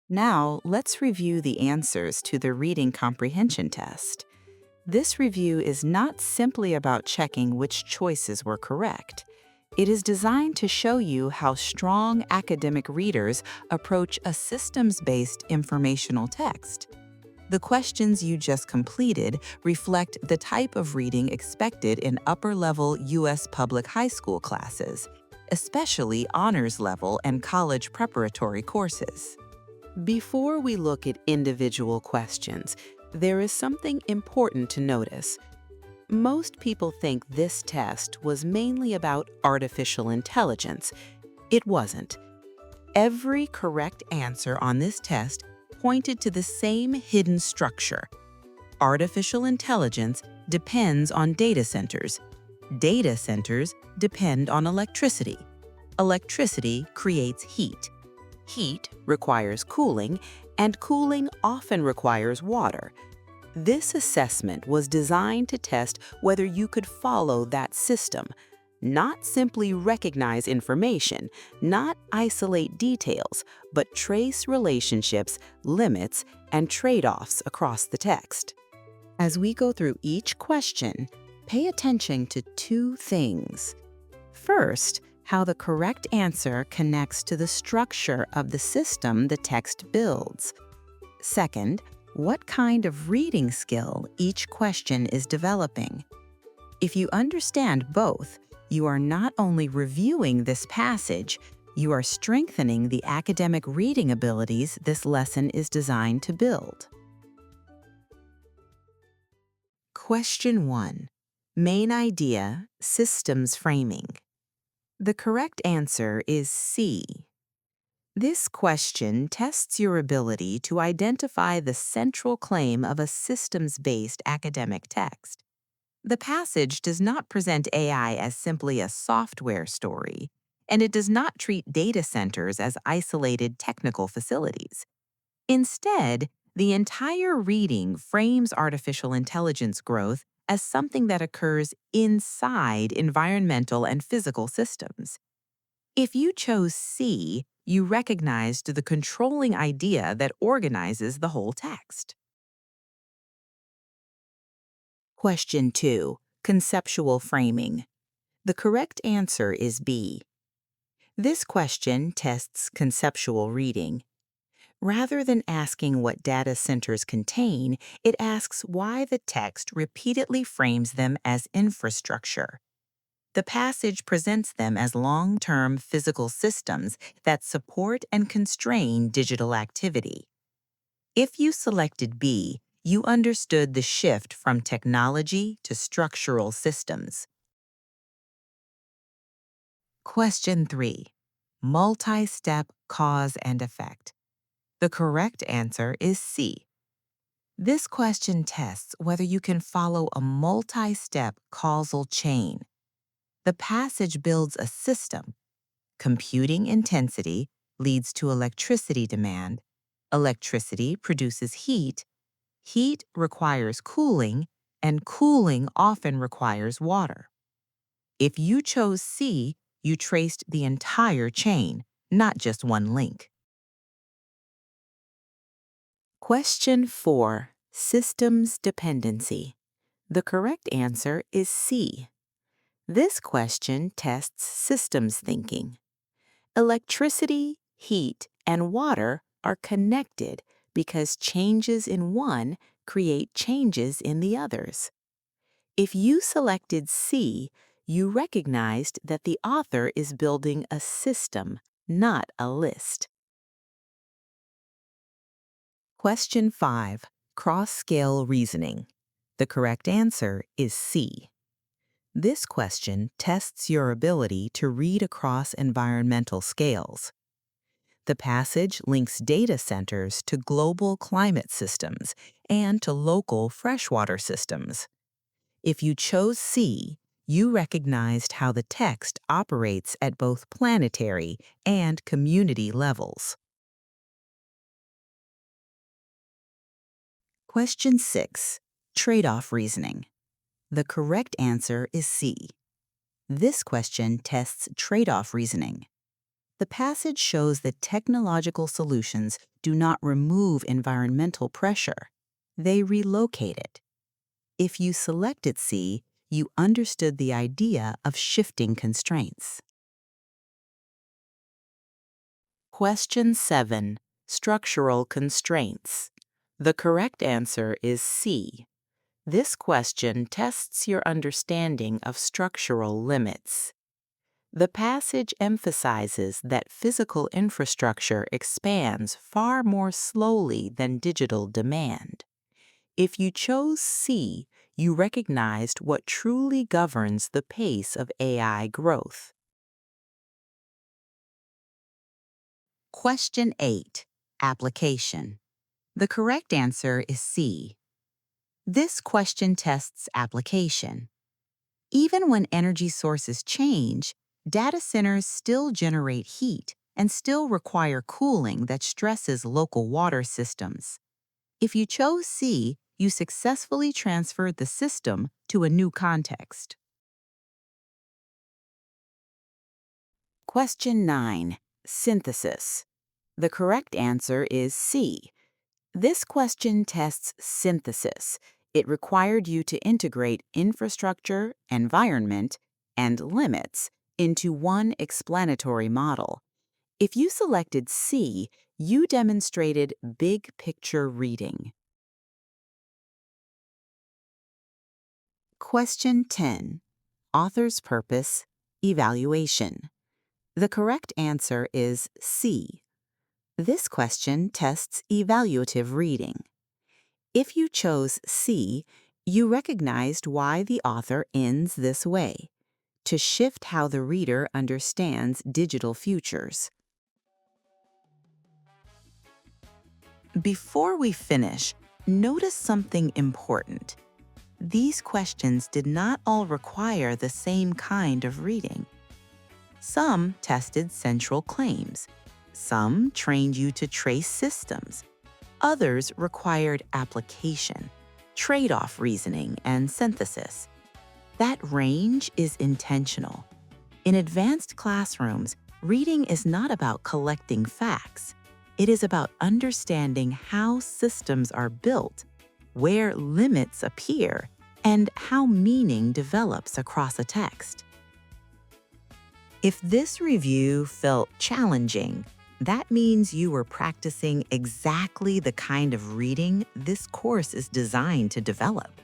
Now, let's review the answers to the Reading Comprehension Test. This review is not simply about checking which choices were correct. It is designed to show you how strong academic readers approach a systems-based informational text. The questions you just completed reflect the type of reading expected in upper-level U.S. public high school classes, especially honors level and college preparatory courses. Before we look at individual questions, there is something important to notice. Most people think this test was mainly about artificial intelligence. It wasn't. Every correct answer on this test pointed to the same hidden structure. Artificial intelligence depends on data centers. Data centers depend on electricity. Electricity creates heat. Heat requires cooling, and cooling often requires water. This assessment was designed to test whether you could follow that system, not simply recognize information, not isolate details, but trace relationships, limits, and trade-offs across the text. As we go through each question, pay attention to two things. First, how the correct answer connects to the structure of the system the text builds. Second, what kind of reading skill each question is developing. If you understand both, you are not only reviewing this passage, you are strengthening the academic reading abilities this lesson is designed to build. Question 1. Main idea, systems framing. The correct answer is C. This question tests your ability to identify the central claim of a systems-based academic text. The passage does not present AI as simply a software story, and it does not treat data centers as isolated technical facilities. Instead, the entire reading frames artificial intelligence growth as something that occurs inside environmental and physical systems. If you chose C, you recognized the controlling idea that organizes the whole text. Question 2. Conceptual framing. The correct answer is B. This question tests conceptual reading. Rather than asking what data centers contain, it asks why the text repeatedly frames them as infrastructure. The passage presents them as long-term physical systems that support and constrain digital activity. If you selected B, you understood the shift from technology to structural systems. Question 3. Multi-step cause and effect. The correct answer is C. This question tests whether you can follow a multi-step causal chain. The passage builds a system. Computing intensity leads to electricity demand. Electricity produces heat. Heat requires cooling, and cooling often requires water. If you chose C, you traced the entire chain, not just one link. Question 4. Systems dependency. The correct answer is C. This question tests systems thinking. Electricity, heat, and water are connected because changes in one create changes in the others. If you selected C, you recognized that the author is building a system, not a list. Question 5. Cross-scale reasoning. The correct answer is C. This question tests your ability to read across environmental scales. The passage links data centers to global climate systems and to local freshwater systems. If you chose C, you recognized how the text operates at both planetary and community levels. Question 6. Trade-off reasoning. The correct answer is C. This question tests trade-off reasoning. The passage shows that technological solutions do not remove environmental pressure. They relocate it. If you selected C, you understood the idea of shifting constraints. Question 7. Structural constraints. The correct answer is C. This question tests your understanding of structural limits. The passage emphasizes that physical infrastructure expands far more slowly than digital demand. If you chose C, you recognized what truly governs the pace of AI growth. Question 8. Application. The correct answer is C. This question tests application. Even when energy sources change, data centers still generate heat and still require cooling that stresses local water systems. If you chose C, you successfully transferred the system to a new context. Question 9. Synthesis. The correct answer is C. This question tests synthesis. It required you to integrate infrastructure, environment, and limits into one explanatory model. If you selected C, you demonstrated big picture reading. Question 10. Author's purpose, evaluation. The correct answer is C. This question tests evaluative reading. If you chose C, you recognized why the author ends this way, to shift how the reader understands digital futures. Before we finish, notice something important. These questions did not all require the same kind of reading. Some tested central claims. Some trained you to trace systems. Others required application, trade-off reasoning, and synthesis. That range is intentional. In advanced classrooms, reading is not about collecting facts. It is about understanding how systems are built, where limits appear, and how meaning develops across a text. If this review felt challenging, that means you were practicing exactly the kind of reading this course is designed to develop.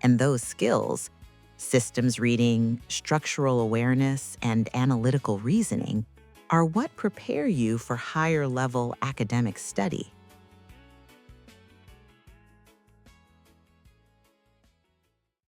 And those skills, systems reading, structural awareness, and analytical reasoning, are what prepare you for higher-level academic study.